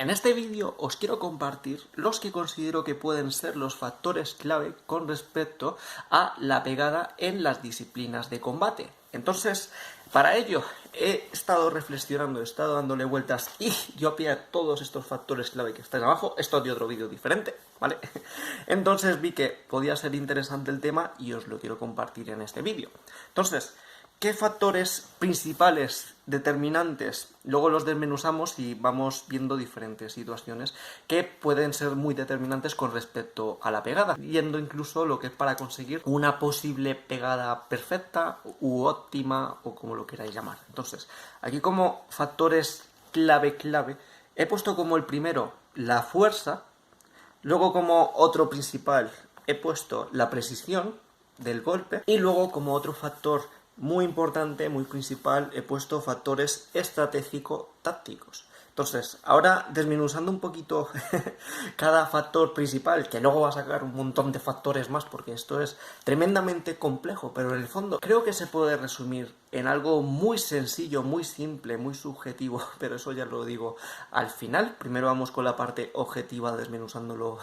En este vídeo os quiero compartir los que considero que pueden ser los factores clave con respecto a la pegada en las disciplinas de combate. Entonces, para ello he estado reflexionando, he estado dándole vueltas y yo pillé todos estos factores clave que están abajo. Esto es de otro vídeo diferente, ¿vale? Entonces vi que podía ser interesante el tema y os lo quiero compartir en este vídeo. Entonces, ¿qué factores principales, determinantes? Luego los desmenuzamos y vamos viendo diferentes situaciones que pueden ser muy determinantes con respecto a la pegada, viendo incluso lo que es para conseguir una posible pegada perfecta u óptima o como lo queráis llamar. Entonces, aquí como factores clave, he puesto como el primero la fuerza, luego como otro principal he puesto la precisión del golpe y luego como otro factor muy importante, muy principal, he puesto factores estratégico-tácticos. Entonces, ahora desmenuzando un poquito cada factor principal, que luego va a sacar un montón de factores más porque esto es tremendamente complejo, pero en el fondo creo que se puede resumir en algo muy sencillo, muy simple, muy subjetivo, pero eso ya lo digo al final. Primero vamos con la parte objetiva, desmenuzándolo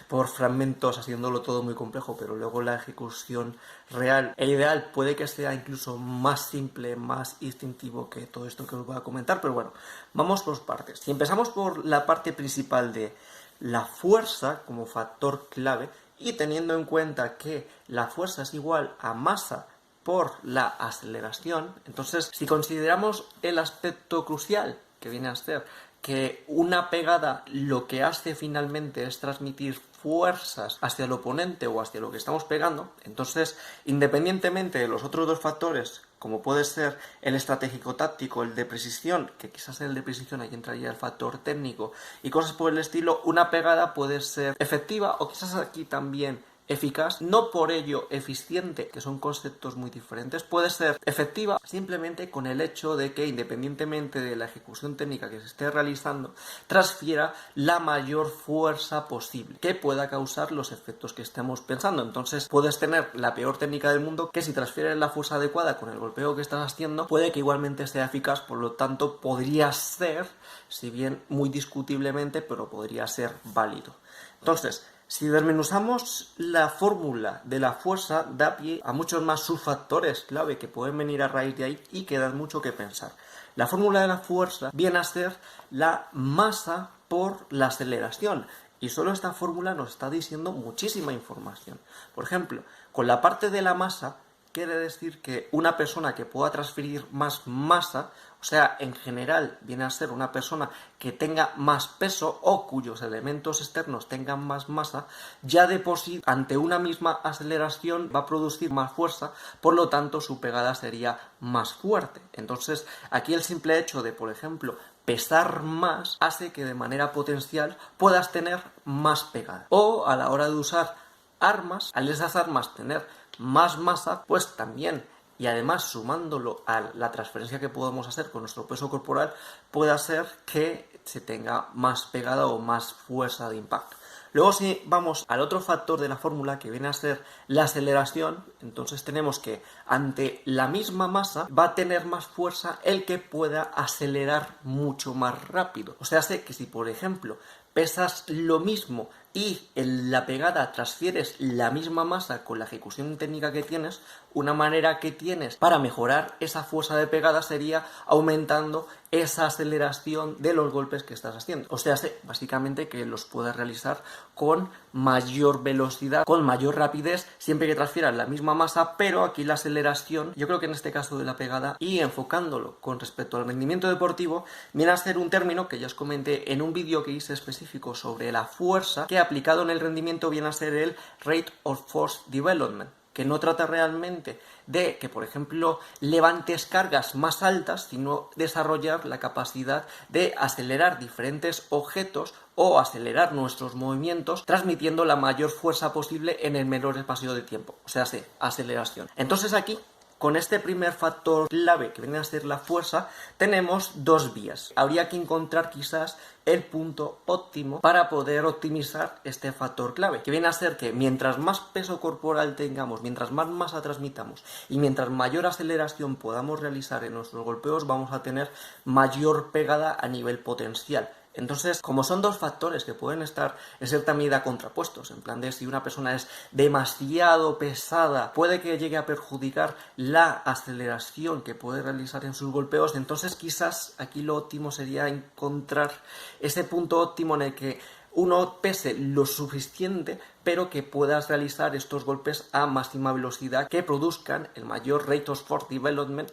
por fragmentos, haciéndolo todo muy complejo, pero luego la ejecución real e ideal puede que sea incluso más simple, más instintivo que todo esto que os voy a comentar, pero bueno, vamos por partes. Si empezamos por la parte principal de la fuerza como factor clave y teniendo en cuenta que la fuerza es igual a masa por la aceleración, entonces si consideramos el aspecto crucial que viene a ser que una pegada lo que hace finalmente es transmitir fuerzas hacia el oponente o hacia lo que estamos pegando, entonces independientemente de los otros dos factores, como puede ser el estratégico-táctico, el de precisión, que quizás en el de precisión ahí entraría el factor técnico y cosas por el estilo, una pegada puede ser efectiva o quizás aquí también eficaz, no por ello eficiente, que son conceptos muy diferentes, puede ser efectiva simplemente con el hecho de que independientemente de la ejecución técnica que se esté realizando, transfiera la mayor fuerza posible que pueda causar los efectos que estemos pensando. Entonces puedes tener la peor técnica del mundo que si transfieres la fuerza adecuada con el golpeo que estás haciendo, puede que igualmente sea eficaz, por lo tanto podría ser, si bien muy discutiblemente, pero podría ser válido. Entonces, si desmenuzamos la fórmula de la fuerza, da pie a muchos más subfactores clave que pueden venir a raíz de ahí y que dan mucho que pensar. La fórmula de la fuerza viene a ser la masa por la aceleración. Y solo esta fórmula nos está diciendo muchísima información. Por ejemplo, con la parte de la masa, quiere decir que una persona que pueda transferir más masa, o sea, en general viene a ser una persona que tenga más peso o cuyos elementos externos tengan más masa, ya de por sí, ante una misma aceleración va a producir más fuerza, por lo tanto su pegada sería más fuerte. Entonces, aquí el simple hecho de, por ejemplo, pesar más hace que de manera potencial puedas tener más pegada. O a la hora de usar armas, al esas armas tener más masa, pues también, y además sumándolo a la transferencia que podemos hacer con nuestro peso corporal, puede hacer que se tenga más pegada o más fuerza de impacto. Luego si vamos al otro factor de la fórmula que viene a ser la aceleración, entonces tenemos que ante la misma masa va a tener más fuerza el que pueda acelerar mucho más rápido. O sea, sé que si por ejemplo pesas lo mismo y en la pegada transfieres la misma masa con la ejecución técnica que tienes, una manera que tienes para mejorar esa fuerza de pegada sería aumentando esa aceleración de los golpes que estás haciendo. O sea, básicamente que los puedes realizar con mayor velocidad, con mayor rapidez, siempre que transfieras la misma masa, pero aquí la aceleración, yo creo que en este caso de la pegada, y enfocándolo con respecto al rendimiento deportivo, viene a ser un término que ya os comenté en un vídeo que hice específico sobre la fuerza, que aplicado en el rendimiento viene a ser el Rate of Force Development, que no trata realmente de que, por ejemplo, levantes cargas más altas, sino desarrollar la capacidad de acelerar diferentes objetos o acelerar nuestros movimientos transmitiendo la mayor fuerza posible en el menor espacio de tiempo, o sea, aceleración. Entonces aquí, con este primer factor clave que viene a ser la fuerza, tenemos dos vías. Habría que encontrar quizás el punto óptimo para poder optimizar este factor clave, que viene a ser que mientras más peso corporal tengamos, mientras más masa transmitamos y mientras mayor aceleración podamos realizar en nuestros golpeos, vamos a tener mayor pegada a nivel potencial. Entonces, como son dos factores que pueden estar en cierta medida contrapuestos, en plan de si una persona es demasiado pesada, puede que llegue a perjudicar la aceleración que puede realizar en sus golpeos, entonces quizás aquí lo óptimo sería encontrar ese punto óptimo en el que uno pese lo suficiente, pero que puedas realizar estos golpes a máxima velocidad que produzcan el mayor rate of force development,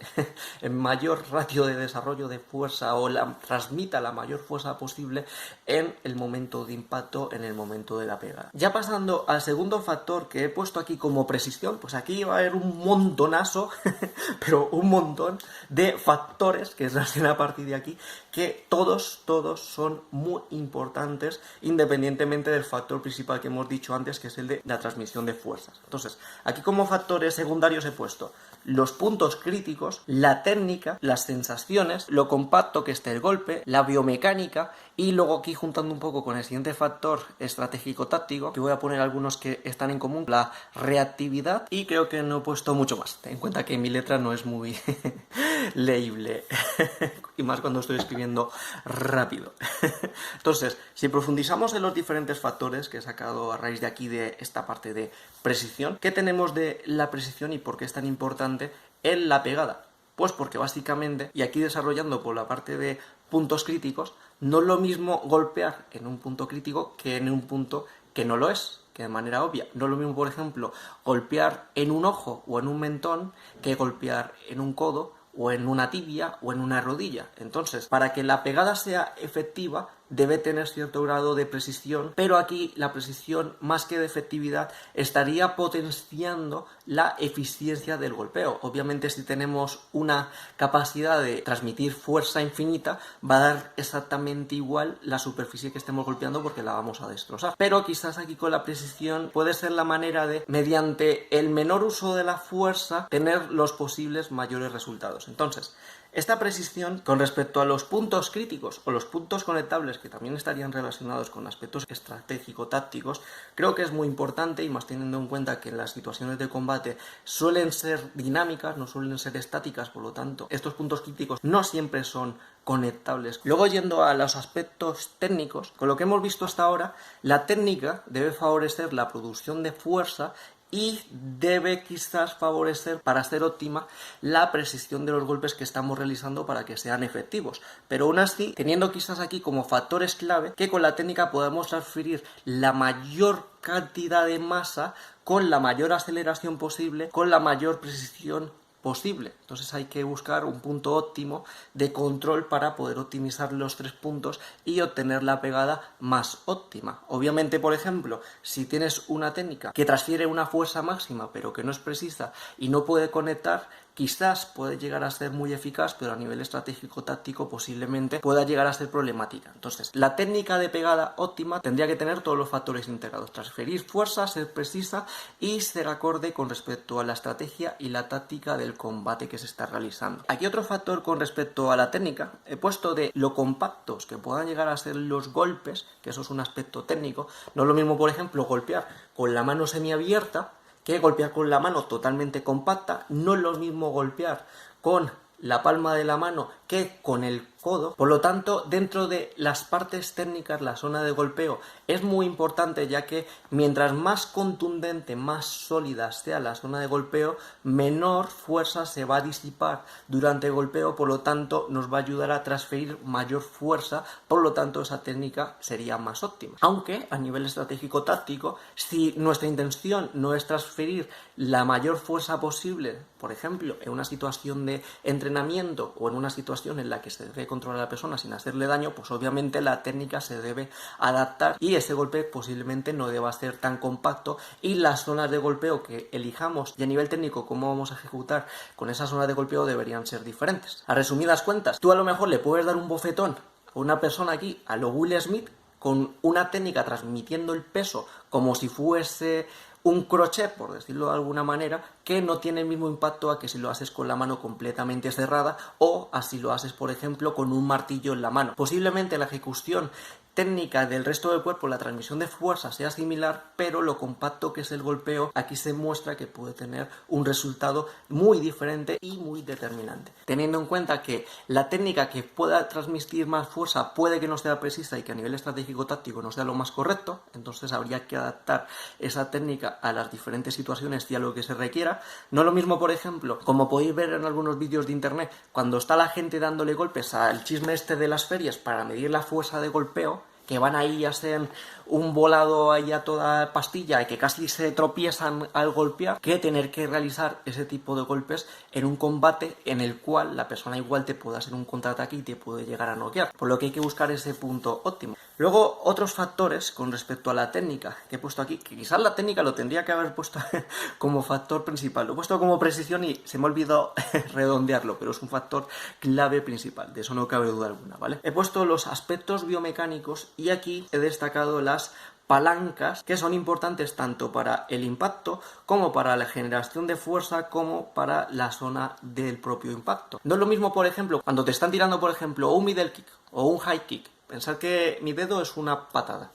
el mayor ratio de desarrollo de fuerza o transmita la mayor fuerza posible en el momento de impacto, en el momento de la pegada. Ya pasando al segundo factor que he puesto aquí como precisión, pues aquí va a haber un montonazo, pero un montón de factores que salen a partir de aquí, que todos son muy importantes independientemente del factor principal que hemos dicho antes, que es el de la transmisión de fuerzas. Entonces, aquí como factores secundarios he puesto los puntos críticos, la técnica, las sensaciones, lo compacto que esté el golpe, la biomecánica, y luego aquí juntando un poco con el siguiente factor estratégico-táctico, que voy a poner algunos que están en común, la reactividad, y creo que no he puesto mucho más. Ten en cuenta que mi letra no es muy leíble, y más cuando estoy escribiendo rápido. Entonces, si profundizamos en los diferentes factores que he sacado a raíz de aquí de esta parte de precisión, ¿qué tenemos de la precisión y por qué es tan importante en la pegada? Pues porque básicamente, y aquí desarrollando por la parte de puntos críticos, no es lo mismo golpear en un punto crítico que en un punto que no lo es, que de manera obvia. No es lo mismo, por ejemplo, golpear en un ojo o en un mentón que golpear en un codo o en una tibia o en una rodilla. Entonces, para que la pegada sea efectiva, debe tener cierto grado de precisión, pero aquí la precisión, más que de efectividad, estaría potenciando la eficiencia del golpeo. Obviamente, si tenemos una capacidad de transmitir fuerza infinita, va a dar exactamente igual la superficie que estemos golpeando porque la vamos a destrozar. Pero quizás aquí con la precisión puede ser la manera de, mediante el menor uso de la fuerza, tener los posibles mayores resultados. Entonces, esta precisión con respecto a los puntos críticos o los puntos conectables, que también estarían relacionados con aspectos estratégico-tácticos, creo que es muy importante, y más teniendo en cuenta que en las situaciones de combate suelen ser dinámicas, no suelen ser estáticas, por lo tanto estos puntos críticos no siempre son conectables. Luego, yendo a los aspectos técnicos, con lo que hemos visto hasta ahora, la técnica debe favorecer la producción de fuerza y debe quizás favorecer, para ser óptima, la precisión de los golpes que estamos realizando para que sean efectivos. Pero aún así, teniendo quizás aquí como factores clave que con la técnica podemos transferir la mayor cantidad de masa con la mayor aceleración posible, con la mayor precisión posible. Entonces hay que buscar un punto óptimo de control para poder optimizar los 3 puntos y obtener la pegada más óptima. Obviamente, por ejemplo, si tienes una técnica que transfiere una fuerza máxima pero que no es precisa y no puede conectar, quizás puede llegar a ser muy eficaz, pero a nivel estratégico-táctico posiblemente pueda llegar a ser problemática. Entonces, la técnica de pegada óptima tendría que tener todos los factores integrados: transferir fuerza, ser precisa y ser acorde con respecto a la estrategia y la táctica del combate que se está realizando. Aquí otro factor con respecto a la técnica, he puesto de lo compactos que puedan llegar a ser los golpes, que eso es un aspecto técnico. No es lo mismo, por ejemplo, golpear con la mano semiabierta que golpear con la mano totalmente compacta. No es lo mismo golpear con la palma de la mano que con el codo. Por lo tanto, dentro de las partes técnicas, la zona de golpeo es muy importante, ya que mientras más contundente, más sólida sea la zona de golpeo, menor fuerza se va a disipar durante el golpeo, por lo tanto nos va a ayudar a transferir mayor fuerza, por lo tanto esa técnica sería más óptima. Aunque a nivel estratégico táctico, si nuestra intención no es transferir la mayor fuerza posible, por ejemplo, en una situación de entrenamiento o en una situación en la que se debe controlar a la persona sin hacerle daño, pues obviamente la técnica se debe adaptar y ese golpe posiblemente no deba ser tan compacto, y las zonas de golpeo que elijamos y a nivel técnico cómo vamos a ejecutar con esas zonas de golpeo deberían ser diferentes. A resumidas cuentas, tú a lo mejor le puedes dar un bofetón a una persona aquí a lo Will Smith con una técnica transmitiendo el peso como si fuese un crochet, por decirlo de alguna manera, que no tiene el mismo impacto a que si lo haces con la mano completamente cerrada o así lo haces, por ejemplo, con un martillo en la mano. Posiblemente la ejecución técnica del resto del cuerpo, la transmisión de fuerza sea similar, pero lo compacto que es el golpeo, aquí se muestra que puede tener un resultado muy diferente y muy determinante. Teniendo en cuenta que la técnica que pueda transmitir más fuerza puede que no sea precisa y que a nivel estratégico-táctico no sea lo más correcto, entonces habría que adaptar esa técnica a las diferentes situaciones y a lo que se requiera. No es lo mismo, por ejemplo, como podéis ver en algunos vídeos de internet, cuando está la gente dándole golpes al chisme este de las ferias para medir la fuerza de golpeo, que van ahí y hacen un volado ahí a toda pastilla y que casi se tropiezan al golpear, que tener que realizar ese tipo de golpes en un combate en el cual la persona igual te puede hacer un contraataque y te puede llegar a noquear, por lo que hay que buscar ese punto óptimo. Luego, otros factores con respecto a la técnica que he puesto aquí, que quizás la técnica lo tendría que haber puesto como factor principal, lo he puesto como precisión y se me ha olvidado redondearlo, pero es un factor clave principal, de eso no cabe duda alguna, ¿vale? He puesto los aspectos biomecánicos y aquí he destacado las palancas que son importantes tanto para el impacto como para la generación de fuerza como para la zona del propio impacto. No es lo mismo, por ejemplo, cuando te están tirando, por ejemplo, un middle kick o un high kick. Pensad que mi dedo es una patada.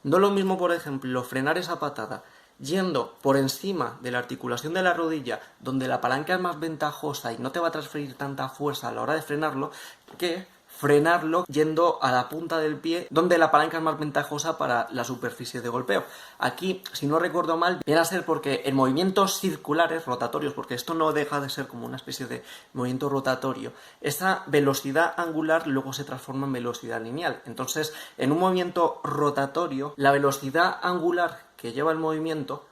No es lo mismo, por ejemplo, frenar esa patada yendo por encima de la articulación de la rodilla, donde la palanca es más ventajosa y no te va a transferir tanta fuerza a la hora de frenarlo, que frenarlo yendo a la punta del pie, donde la palanca es más ventajosa para la superficie de golpeo. Aquí, si no recuerdo mal, viene a ser porque en movimientos circulares, rotatorios, porque esto no deja de ser como una especie de movimiento rotatorio, esa velocidad angular luego se transforma en velocidad lineal. Entonces, en un movimiento rotatorio, la velocidad angular que lleva el movimiento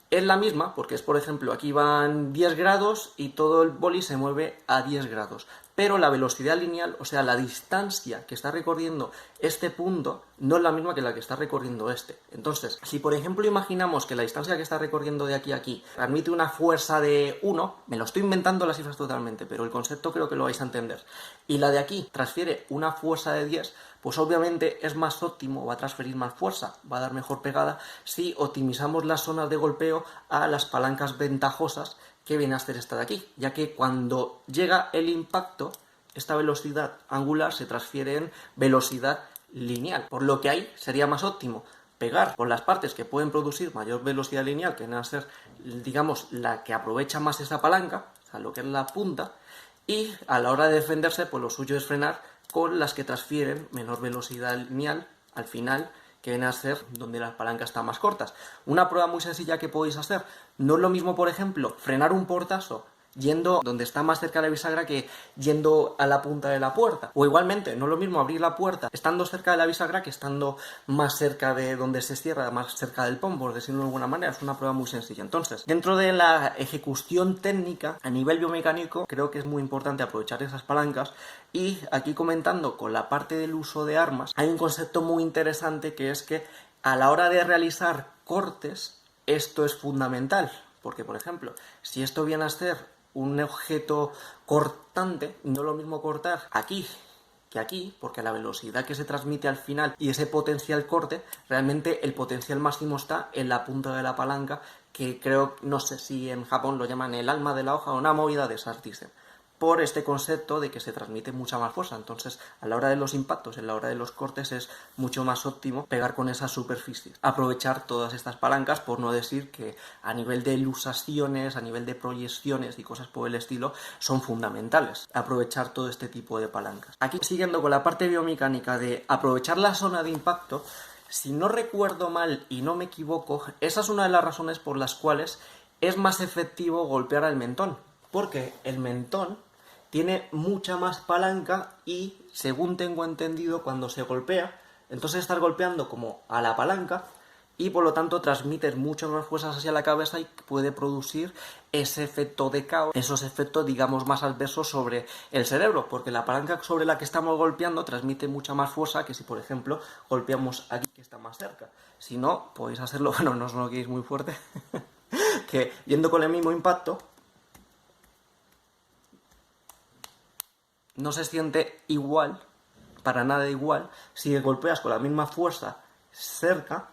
es la misma, porque es, por ejemplo, aquí van 10 grados y todo el boli se mueve a 10 grados. Pero la velocidad lineal, o sea, la distancia que está recorriendo este punto, no es la misma que la que está recorriendo este. Entonces, si por ejemplo imaginamos que la distancia que está recorriendo de aquí a aquí transmite una fuerza de 1, me lo estoy inventando las cifras totalmente, pero el concepto creo que lo vais a entender, y la de aquí transfiere una fuerza de 10, pues obviamente es más óptimo, va a transferir más fuerza, va a dar mejor pegada si optimizamos las zonas de golpeo a las palancas ventajosas que viene a hacer esta de aquí, ya que cuando llega el impacto, esta velocidad angular se transfiere en velocidad lineal, por lo que ahí sería más óptimo pegar con las partes que pueden producir mayor velocidad lineal, que viene a ser, digamos, la que aprovecha más esa palanca, o sea, lo que es la punta, y a la hora de defenderse, pues lo suyo es frenar con las que transfieren menor velocidad lineal al final, que viene a ser donde las palancas están más cortas. Una prueba muy sencilla que podéis hacer, no es lo mismo, por ejemplo, frenar un portazo yendo donde está más cerca de la bisagra que yendo a la punta de la puerta. O igualmente, no es lo mismo abrir la puerta estando cerca de la bisagra que estando más cerca de donde se cierra, más cerca del POM, por decirlo de alguna manera. Es una prueba muy sencilla. Entonces, dentro de la ejecución técnica, a nivel biomecánico, creo que es muy importante aprovechar esas palancas. Y aquí comentando con la parte del uso de armas, hay un concepto muy interesante que es que a la hora de realizar cortes, esto es fundamental. Porque, por ejemplo, si esto viene a ser un objeto cortante, no es lo mismo cortar aquí que aquí, porque la velocidad que se transmite al final y ese potencial corte, realmente el potencial máximo está en la punta de la palanca, que creo, no sé si en Japón lo llaman el alma de la hoja o una movida de esas, dicen, por este concepto de que se transmite mucha más fuerza. Entonces, a la hora de los impactos, en la hora de los cortes, es mucho más óptimo pegar con esas superficies. Aprovechar todas estas palancas, por no decir que a nivel de ilusaciones, a nivel de proyecciones y cosas por el estilo, son fundamentales. Aprovechar todo este tipo de palancas. Aquí, siguiendo con la parte biomecánica de aprovechar la zona de impacto, si no recuerdo mal y no me equivoco, esa es una de las razones por las cuales es más efectivo golpear al mentón. Porque el mentón tiene mucha más palanca y, según tengo entendido, cuando se golpea, entonces estás golpeando como a la palanca y por lo tanto transmites muchas más fuerzas hacia la cabeza y puede producir ese efecto de caos, esos efectos, digamos, más adversos sobre el cerebro, porque la palanca sobre la que estamos golpeando transmite mucha más fuerza que si, por ejemplo, golpeamos aquí que está más cerca. Si no, podéis hacerlo, bueno, no os lo queréis muy fuerte, que yendo con el mismo impacto, no se siente igual, para nada igual, si golpeas con la misma fuerza cerca,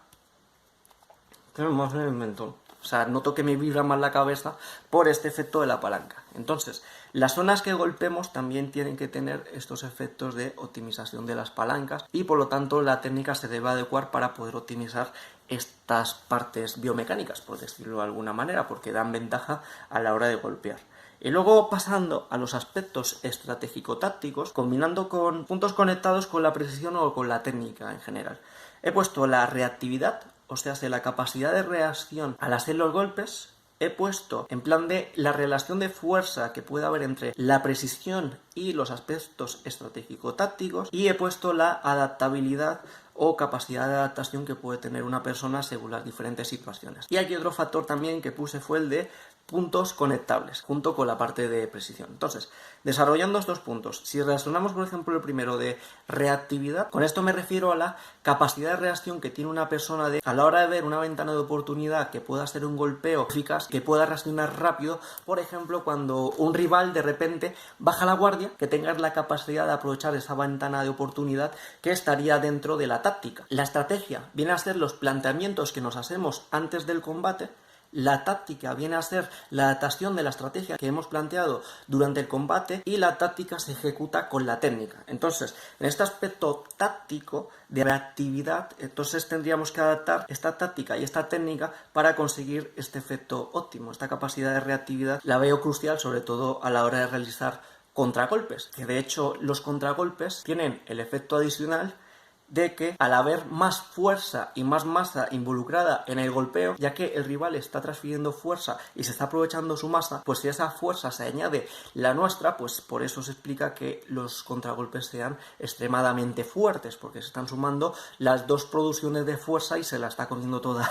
que más en el mentón. O sea, noto que me vibra más la cabeza por este efecto de la palanca. Entonces, las zonas que golpemos también tienen que tener estos efectos de optimización de las palancas y por lo tanto la técnica se debe adecuar para poder optimizar estas partes biomecánicas, por decirlo de alguna manera, porque dan ventaja a la hora de golpear. Y luego pasando a los aspectos estratégico-tácticos, combinando con puntos conectados con la precisión o con la técnica en general. He puesto la reactividad, o sea, la capacidad de reacción al hacer los golpes. He puesto en plan de la relación de fuerza que puede haber entre la precisión y los aspectos estratégico-tácticos. Y he puesto la adaptabilidad o capacidad de adaptación que puede tener una persona según las diferentes situaciones. Y aquí otro factor también que puse fue el de puntos conectables, junto con la parte de precisión. Entonces, desarrollando estos puntos, si relacionamos, por ejemplo, el primero de reactividad, con esto me refiero a la capacidad de reacción que tiene una persona a la hora de ver una ventana de oportunidad que pueda ser un golpeo eficaz, que pueda reaccionar rápido, por ejemplo, cuando un rival de repente baja la guardia, que tengas la capacidad de aprovechar esa ventana de oportunidad que estaría dentro de la táctica. La estrategia viene a ser los planteamientos que nos hacemos antes del combate. La táctica viene a ser la adaptación de la estrategia que hemos planteado durante el combate y la táctica se ejecuta con la técnica. Entonces, en este aspecto táctico de reactividad, entonces tendríamos que adaptar esta táctica y esta técnica para conseguir este efecto óptimo. Esta capacidad de reactividad la veo crucial, sobre todo a la hora de realizar contragolpes, que de hecho los contragolpes tienen el efecto adicional de que al haber más fuerza y más masa involucrada en el golpeo, ya que el rival está transfiriendo fuerza y se está aprovechando su masa, pues si a esa fuerza se añade la nuestra, pues por eso se explica que los contragolpes sean extremadamente fuertes, porque se están sumando las dos producciones de fuerza y se la está comiendo toda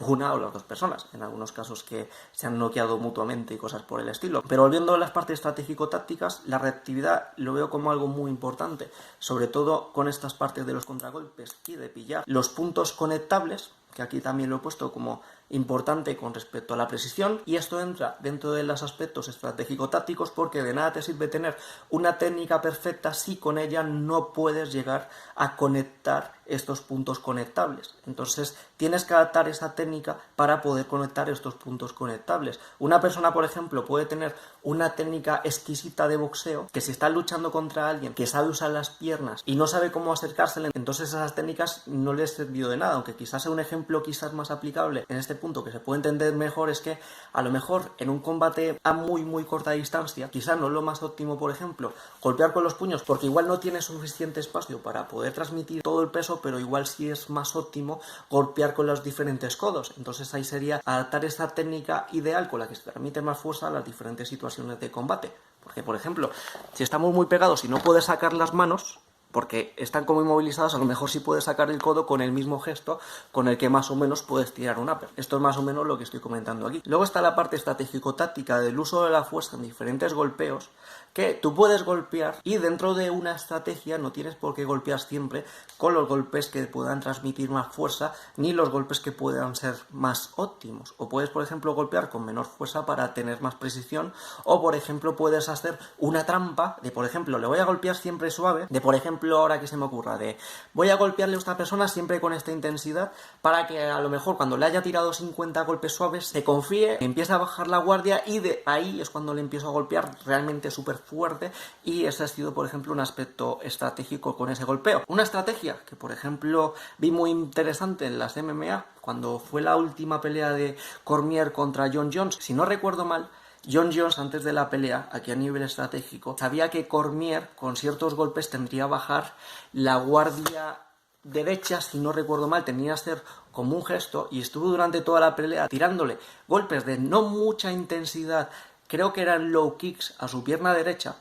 una o las dos personas, en algunos casos que se han noqueado mutuamente y cosas por el estilo. Pero volviendo a las partes estratégico-tácticas, la reactividad lo veo como algo muy importante, sobre todo con estas partes de los contragolpes y de pillar los puntos conectables, que aquí también lo he puesto como importante con respecto a la precisión, y esto entra dentro de los aspectos estratégico-tácticos porque de nada te sirve tener una técnica perfecta si con ella no puedes llegar a conectar estos puntos conectables. Entonces tienes que adaptar esa técnica para poder conectar estos puntos conectables. Una persona, por ejemplo, puede tener una técnica exquisita de boxeo, que si está luchando contra alguien que sabe usar las piernas y no sabe cómo acercársele, entonces esas técnicas no le han servido de nada, aunque quizás sea un ejemplo quizás más aplicable en este punto que se puede entender mejor, es que a lo mejor en un combate a muy corta distancia, quizás no es lo más óptimo, por ejemplo, golpear con los puños, porque igual no tiene suficiente espacio para poder transmitir todo el peso, pero igual sí es más óptimo golpear con los diferentes codos. Entonces ahí sería adaptar esta técnica ideal con la que se transmite más fuerza a las diferentes situaciones de combate. Porque, por ejemplo, si estamos muy pegados y no puedes sacar las manos, porque están como inmovilizadas, a lo mejor sí puedes sacar el codo con el mismo gesto con el que más o menos puedes tirar un upper. Esto es más o menos lo que estoy comentando aquí. Luego está la parte estratégico-táctica del uso de la fuerza en diferentes golpeos, que tú puedes golpear y dentro de una estrategia no tienes por qué golpear siempre con los golpes que puedan transmitir más fuerza ni los golpes que puedan ser más óptimos. O puedes, por ejemplo, golpear con menor fuerza para tener más precisión, o por ejemplo puedes hacer una trampa de, por ejemplo, le voy a golpear siempre suave, de por ejemplo, ahora que se me ocurra, de voy a golpearle a esta persona siempre con esta intensidad para que a lo mejor cuando le haya tirado 50 golpes suaves se confíe, empiece a bajar la guardia y de ahí es cuando le empiezo a golpear realmente súper fuerte, y ese ha sido, por ejemplo, un aspecto estratégico con ese golpeo. Una estrategia que, por ejemplo, vi muy interesante en las MMA cuando fue la última pelea de Cormier contra John Jones. Si no recuerdo mal, John Jones, antes de la pelea, aquí a nivel estratégico, sabía que Cormier con ciertos golpes tendría que bajar la guardia derecha, si no recuerdo mal, tenía que hacer como un gesto, y estuvo durante toda la pelea tirándole golpes de no mucha intensidad, creo que eran low kicks a su pierna derecha,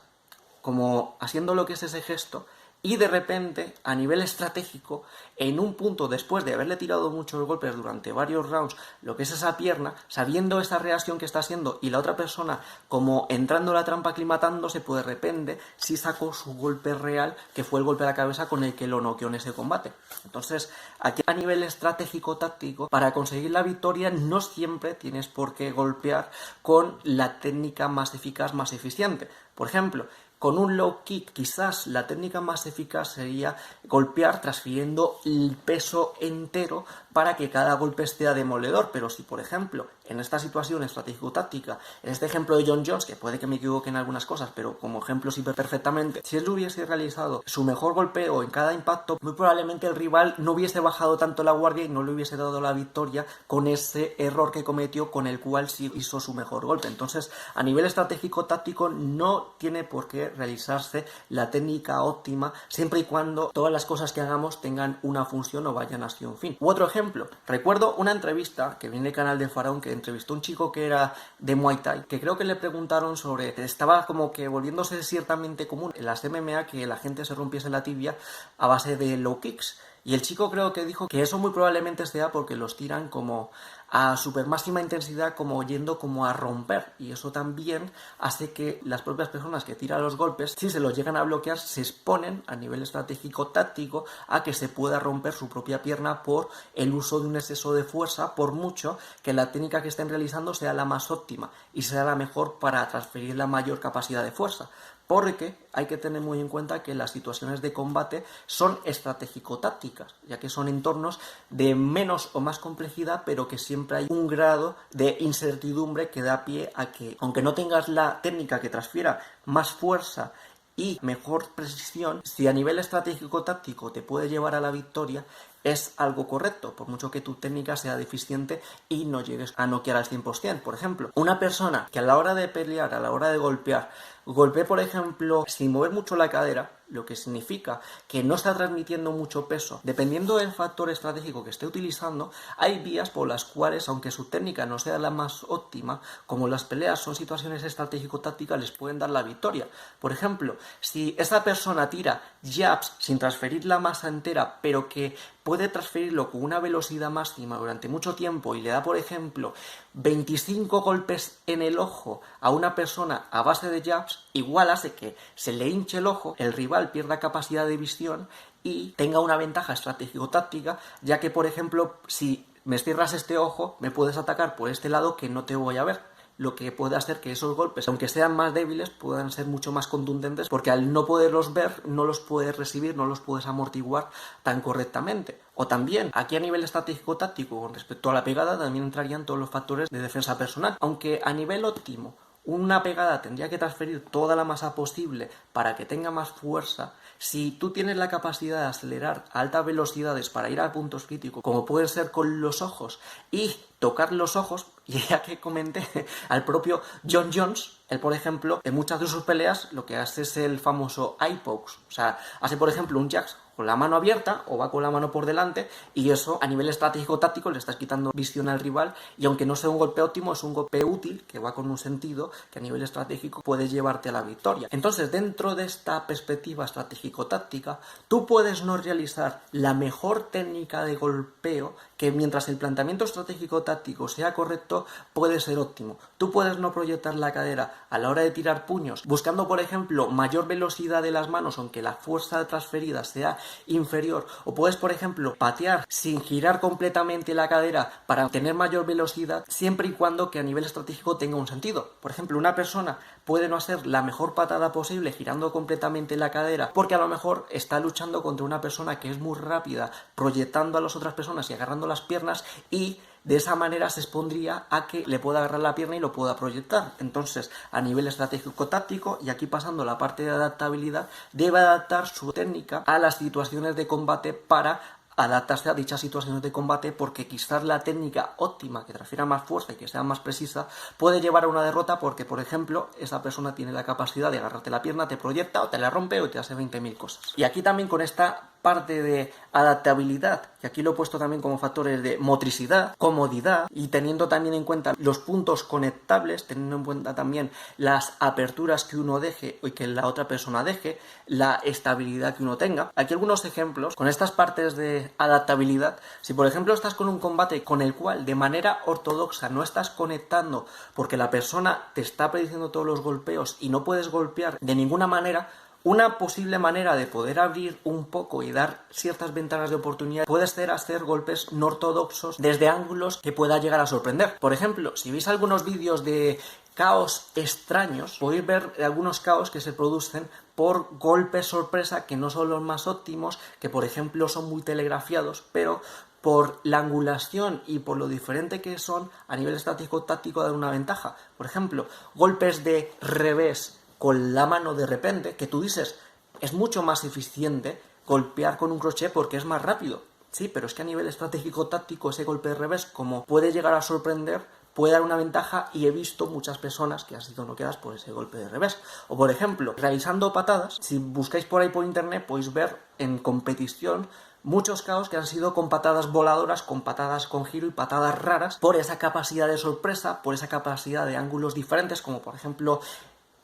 como haciendo lo que es ese gesto, y de repente, a nivel estratégico, en un punto después de haberle tirado muchos golpes durante varios rounds, lo que es esa pierna, sabiendo esa reacción que está haciendo y la otra persona como entrando en la trampa aclimatándose, pues de repente sí sacó su golpe real, que fue el golpe a la cabeza con el que lo noqueó en ese combate. Entonces, aquí a nivel estratégico-táctico, para conseguir la victoria no siempre tienes por qué golpear con la técnica más eficaz, más eficiente. Por ejemplo, con un low kick, quizás la técnica más eficaz sería golpear transfiriendo el peso entero para que cada golpe sea demoledor. Pero si, por ejemplo, en esta situación estratégico-táctica, en este ejemplo de Jon Jones, que puede que me equivoque en algunas cosas, pero como ejemplo sirve perfectamente, si él hubiese realizado su mejor golpeo en cada impacto, muy probablemente el rival no hubiese bajado tanto la guardia y no le hubiese dado la victoria con ese error que cometió, con el cual sí hizo su mejor golpe. Entonces, a nivel estratégico-táctico no tiene por qué realizarse la técnica óptima siempre y cuando todas las cosas que hagamos tengan una función o vayan hacia un fin. Otro ejemplo, recuerdo una entrevista que viene del canal de Faraón, que entrevistó a un chico que era de Muay Thai, que creo que le preguntaron sobre, estaba como que volviéndose ciertamente común en las MMA que la gente se rompiese la tibia a base de low kicks. Y el chico creo que dijo que eso muy probablemente sea porque los tiran como a super máxima intensidad, como yendo como a romper, y eso también hace que las propias personas que tiran los golpes, si se los llegan a bloquear, se exponen a nivel estratégico táctico a que se pueda romper su propia pierna por el uso de un exceso de fuerza, por mucho que la técnica que estén realizando sea la más óptima y sea la mejor para transferir la mayor capacidad de fuerza. Porque hay que tener muy en cuenta que las situaciones de combate son estratégico-tácticas, ya que son entornos de menos o más complejidad, pero que siempre hay un grado de incertidumbre que da pie a que, aunque no tengas la técnica que transfiera más fuerza y mejor precisión, si a nivel estratégico-táctico te puede llevar a la victoria, es algo correcto, por mucho que tu técnica sea deficiente y no llegues a noquear al 100%. Por ejemplo, una persona que a la hora de pelear, a la hora de golpee, por ejemplo, sin mover mucho la cadera, lo que significa que no está transmitiendo mucho peso. Dependiendo del factor estratégico que esté utilizando, hay vías por las cuales, aunque su técnica no sea la más óptima, como las peleas son situaciones estratégico-tácticas, les pueden dar la victoria. Por ejemplo, si esta persona tira jabs sin transferir la masa entera, pero que puede transferirlo con una velocidad máxima durante mucho tiempo y le da, por ejemplo, 25 golpes en el ojo a una persona a base de jabs, igual hace que se le hinche el ojo, el rival pierda capacidad de visión y tenga una ventaja estratégico-táctica, ya que, por ejemplo, si me cierras este ojo, me puedes atacar por este lado que no te voy a ver, lo que puede hacer que esos golpes, aunque sean más débiles, puedan ser mucho más contundentes, porque al no poderlos ver, no los puedes recibir, no los puedes amortiguar tan correctamente. O también, aquí a nivel estratégico-táctico, con respecto a la pegada, también entrarían todos los factores de defensa personal, aunque a nivel óptimo una pegada tendría que transferir toda la masa posible para que tenga más fuerza. Si tú tienes la capacidad de acelerar a altas velocidades para ir a puntos críticos, como puede ser con los ojos, y tocar los ojos, y ya que comenté al propio Jon Jones, él, por ejemplo, en muchas de sus peleas lo que hace es el famoso eye pokes, o sea, hace, por ejemplo, un jab con la mano abierta o va con la mano por delante, y eso a nivel estratégico-táctico le estás quitando visión al rival, y aunque no sea un golpe óptimo, es un golpe útil que va con un sentido que a nivel estratégico puede llevarte a la victoria. Entonces, dentro de esta perspectiva estratégico-táctica, tú puedes no realizar la mejor técnica de golpeo, que mientras el planteamiento estratégico-táctico sea correcto, puede ser óptimo. Tú puedes no proyectar la cadera a la hora de tirar puños, buscando, por ejemplo, mayor velocidad de las manos, aunque la fuerza transferida sea inferior, o puedes, por ejemplo, patear sin girar completamente la cadera para tener mayor velocidad, siempre y cuando que a nivel estratégico tenga un sentido. Por ejemplo, una persona puede no hacer la mejor patada posible girando completamente la cadera, porque a lo mejor está luchando contra una persona que es muy rápida, proyectando a las otras personas y agarrando las piernas, y de esa manera se expondría a que le pueda agarrar la pierna y lo pueda proyectar. Entonces, a nivel estratégico-táctico, y aquí pasando la parte de adaptabilidad, debe adaptar su técnica a las situaciones de combate para adaptarse a dichas situaciones de combate, porque quizás la técnica óptima que transfiera más fuerza y que sea más precisa puede llevar a una derrota, porque, por ejemplo, esa persona tiene la capacidad de agarrarte la pierna, te proyecta o te la rompe o te hace 20.000 cosas. Y aquí también con esta parte de adaptabilidad, y aquí lo he puesto también como factores de motricidad, comodidad, y teniendo también en cuenta los puntos conectables, teniendo en cuenta también las aperturas que uno deje y que la otra persona deje, la estabilidad que uno tenga. Aquí algunos ejemplos con estas partes de adaptabilidad. Si, por ejemplo, estás con un combate con el cual de manera ortodoxa no estás conectando porque la persona te está prediciendo todos los golpeos y no puedes golpear de ninguna manera, una posible manera de poder abrir un poco y dar ciertas ventanas de oportunidad puede ser hacer golpes no ortodoxos desde ángulos que pueda llegar a sorprender. Por ejemplo, si veis algunos vídeos de caos extraños, podéis ver algunos caos que se producen por golpes sorpresa que no son los más óptimos, que por ejemplo son muy telegrafiados, pero por la angulación y por lo diferente que son, a nivel estratégico-táctico dan una ventaja. Por ejemplo, golpes de revés con la mano de repente, que tú dices, es mucho más eficiente golpear con un crochet porque es más rápido. Sí, pero es que a nivel estratégico-táctico ese golpe de revés, como puede llegar a sorprender, puede dar una ventaja, y he visto muchas personas que han sido noqueadas por ese golpe de revés. O por ejemplo, realizando patadas, si buscáis por ahí por internet podéis ver en competición muchos KOs que han sido con patadas voladoras, con patadas con giro y patadas raras, por esa capacidad de sorpresa, por esa capacidad de ángulos diferentes, como por ejemplo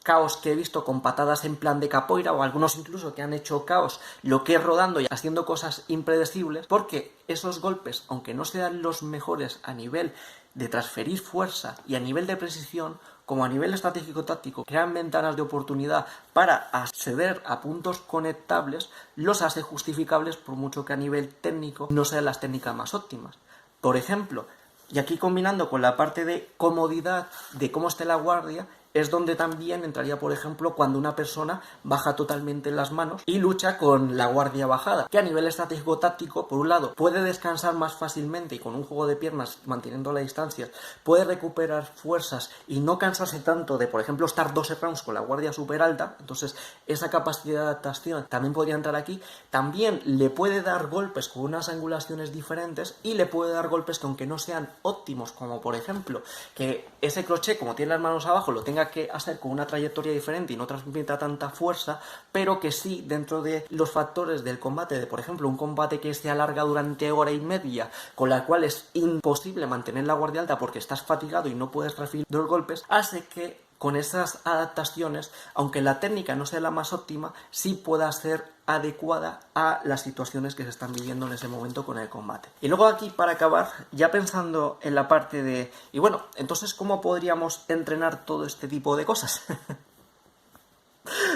KOs que he visto con patadas en plan de capoeira, o algunos incluso que han hecho KOs lo que es rodando y haciendo cosas impredecibles, porque esos golpes, aunque no sean los mejores a nivel de transferir fuerza y a nivel de precisión, como a nivel estratégico-táctico, crean ventanas de oportunidad para acceder a puntos conectables, los hace justificables por mucho que a nivel técnico no sean las técnicas más óptimas. Por ejemplo, y aquí combinando con la parte de comodidad de cómo esté la guardia, es donde también entraría, por ejemplo, cuando una persona baja totalmente las manos y lucha con la guardia bajada, que a nivel estratégico-táctico, por un lado, puede descansar más fácilmente y con un juego de piernas manteniendo la distancia, puede recuperar fuerzas y no cansarse tanto de, por ejemplo, estar 12 rounds con la guardia súper alta. Entonces, esa capacidad de adaptación también podría entrar aquí. También le puede dar golpes con unas angulaciones diferentes y le puede dar golpes que, aunque no sean óptimos, como por ejemplo, que ese crochet, como tiene las manos abajo, lo tenga que hacer con una trayectoria diferente y no transmita tanta fuerza, pero que sí, dentro de los factores del combate, de por ejemplo un combate que se alarga durante hora y media, con la cual es imposible mantener la guardia alta porque estás fatigado y no puedes transferir los golpes, hace que con esas adaptaciones, aunque la técnica no sea la más óptima, sí pueda ser adecuada a las situaciones que se están viviendo en ese momento con el combate. Y luego aquí, para acabar, ya pensando en la parte de... Y bueno, entonces, ¿cómo podríamos entrenar todo este tipo de cosas?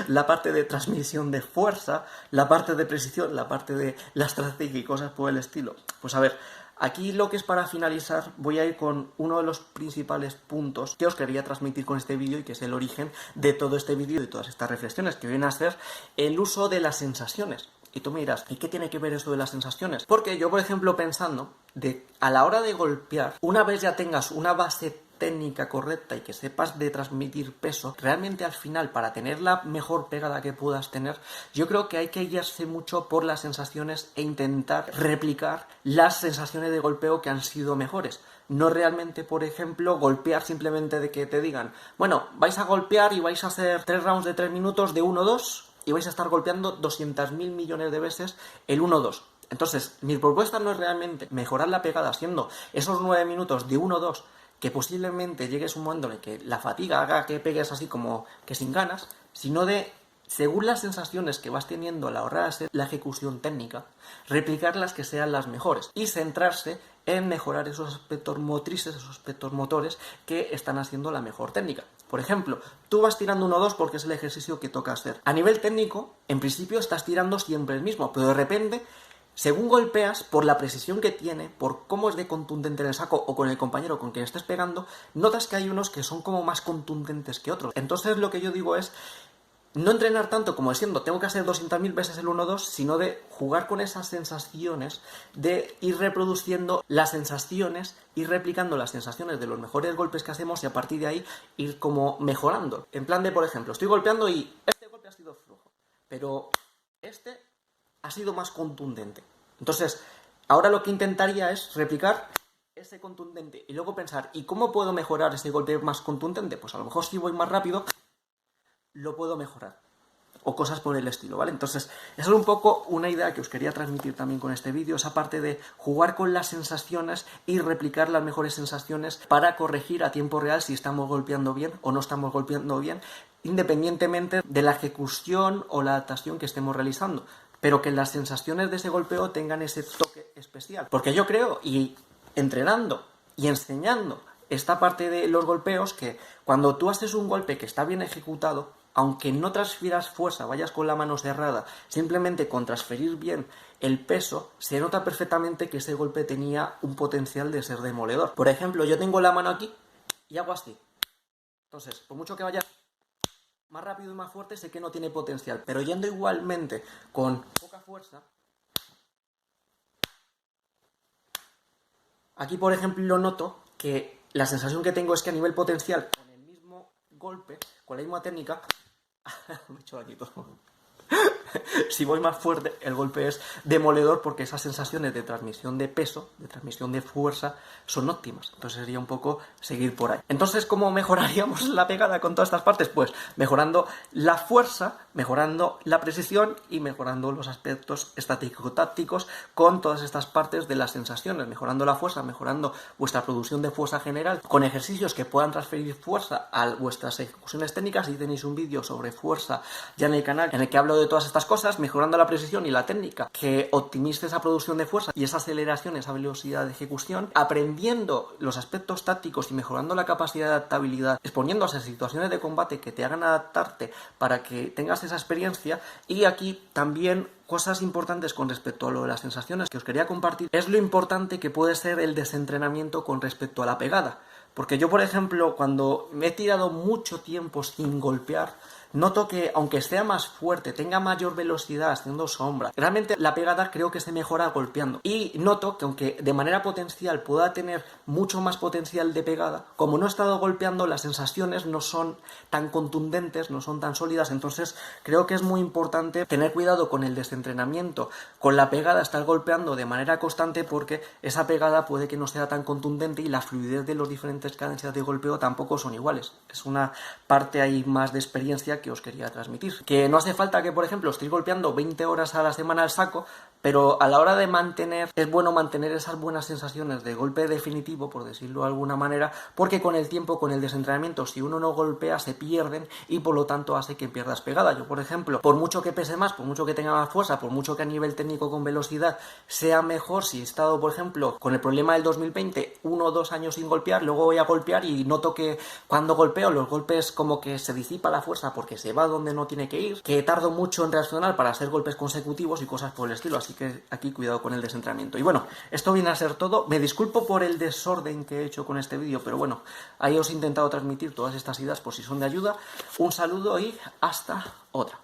La parte de transmisión de fuerza, la parte de precisión, la parte de la estrategia y cosas por el estilo. Pues a ver, aquí lo que es para finalizar, voy a ir con uno de los principales puntos que os quería transmitir con este vídeo y que es el origen de todo este vídeo y de todas estas reflexiones, que vienen a ser el uso de las sensaciones. Y tú me dirás, ¿y qué tiene que ver esto de las sensaciones? Porque yo, por ejemplo, pensando de a la hora de golpear, una vez ya tengas una base técnica correcta y que sepas de transmitir peso, realmente al final, para tener la mejor pegada que puedas tener, yo creo que hay que guiarse mucho por las sensaciones e intentar replicar las sensaciones de golpeo que han sido mejores. No realmente, por ejemplo, golpear simplemente de que te digan, bueno, vais a golpear y vais a hacer 3 rounds de 3 minutos de 1-2 y vais a estar golpeando 200.000 millones de veces el 1-2. Entonces, mi propuesta no es realmente mejorar la pegada haciendo esos 9 minutos de 1-2, que posiblemente llegues un momento en el que la fatiga haga que pegues así como que sin ganas, sino de, según las sensaciones que vas teniendo a la hora de hacer la ejecución técnica, replicar las que sean las mejores y centrarse en mejorar esos aspectos motrices, esos aspectos motores que están haciendo la mejor técnica. Por ejemplo, tú vas tirando 1-2 porque es el ejercicio que toca hacer. A nivel técnico, en principio estás tirando siempre el mismo, pero de repente, según golpeas, por la precisión que tiene, por cómo es de contundente en el saco o con el compañero con quien estés pegando, notas que hay unos que son como más contundentes que otros. Entonces lo que yo digo es no entrenar tanto como diciendo tengo que hacer 200.000 veces el 1-2, sino de jugar con esas sensaciones, de ir reproduciendo las sensaciones, ir replicando las sensaciones de los mejores golpes que hacemos y a partir de ahí ir como mejorando. En plan de, por ejemplo, estoy golpeando y este golpe ha sido flojo, pero este ha sido más contundente. Entonces, ahora lo que intentaría es replicar ese contundente y luego pensar, ¿y cómo puedo mejorar ese golpe más contundente? Pues a lo mejor si voy más rápido, lo puedo mejorar. O cosas por el estilo, ¿vale? Entonces, esa es un poco una idea que os quería transmitir también con este vídeo, esa parte de jugar con las sensaciones y replicar las mejores sensaciones para corregir a tiempo real si estamos golpeando bien o no estamos golpeando bien, independientemente de la ejecución o la adaptación que estemos realizando, pero que las sensaciones de ese golpeo tengan ese toque especial. Porque yo creo, y entrenando y enseñando esta parte de los golpeos, que cuando tú haces un golpe que está bien ejecutado, aunque no transfieras fuerza, vayas con la mano cerrada, simplemente con transferir bien el peso, se nota perfectamente que ese golpe tenía un potencial de ser demoledor. Por ejemplo, yo tengo la mano aquí y hago así. Entonces, por mucho que vaya más rápido y más fuerte, sé que no tiene potencial. Pero yendo igualmente con poca fuerza, Aquí, por ejemplo, noto que la sensación que tengo es que a nivel potencial, con el mismo golpe, con la misma técnica... me he hecho aquí todo. Si voy más fuerte, el golpe es demoledor porque esas sensaciones de transmisión de peso, de transmisión de fuerza, son óptimas. Entonces sería un poco seguir por ahí. Entonces, ¿cómo mejoraríamos la pegada con todas estas partes? Pues mejorando la fuerza, mejorando la precisión y mejorando los aspectos estático-tácticos con todas estas partes de las sensaciones. Mejorando la fuerza, mejorando vuestra producción de fuerza general con ejercicios que puedan transferir fuerza a vuestras ejecuciones técnicas. Y tenéis un vídeo sobre fuerza ya en el canal en el que hablo de todas estas cosas, mejorando la precisión y la técnica que optimice esa producción de fuerza y esa aceleración, esa velocidad de ejecución, aprendiendo los aspectos tácticos y mejorando la capacidad de adaptabilidad, exponiéndose a situaciones de combate que te hagan adaptarte para que tengas esa experiencia. Y aquí también cosas importantes con respecto a lo de las sensaciones que os quería compartir es lo importante que puede ser el desentrenamiento con respecto a la pegada. Porque yo, por ejemplo, cuando me he tirado mucho tiempo sin golpear, noto que, aunque sea más fuerte, tenga mayor velocidad haciendo sombra, realmente la pegada creo que se mejora golpeando. Y noto que, aunque de manera potencial pueda tener mucho más potencial de pegada, como no he estado golpeando, las sensaciones no son tan contundentes, no son tan sólidas. Entonces creo que es muy importante tener cuidado con el desentrenamiento, con la pegada, estar golpeando de manera constante, porque esa pegada puede que no sea tan contundente y la fluidez de los diferentes cadencias de golpeo tampoco son iguales. Es una parte ahí más de experiencia que os quería transmitir. Que no hace falta que, por ejemplo, estéis golpeando 20 horas a la semana al saco, pero a la hora de mantener, es bueno mantener esas buenas sensaciones de golpe definitivo, por decirlo de alguna manera, porque con el tiempo, con el desentrenamiento, si uno no golpea, se pierden y por lo tanto hace que pierdas pegada. Yo, por ejemplo, por mucho que pese más, por mucho que tenga más fuerza, por mucho que a nivel técnico con velocidad sea mejor, si he estado, por ejemplo, con el problema del 2020, 1 o 2 años sin golpear, luego voy a golpear y noto que cuando golpeo los golpes como que se disipa la fuerza porque se va donde no tiene que ir, que tardo mucho en reaccionar para hacer golpes consecutivos y cosas por el estilo. Así que aquí cuidado con el desentrenamiento. Y bueno, esto viene a ser todo. Me disculpo por el desorden que he hecho con este vídeo, pero bueno, ahí os he intentado transmitir todas estas ideas por si son de ayuda. Un saludo y hasta otra.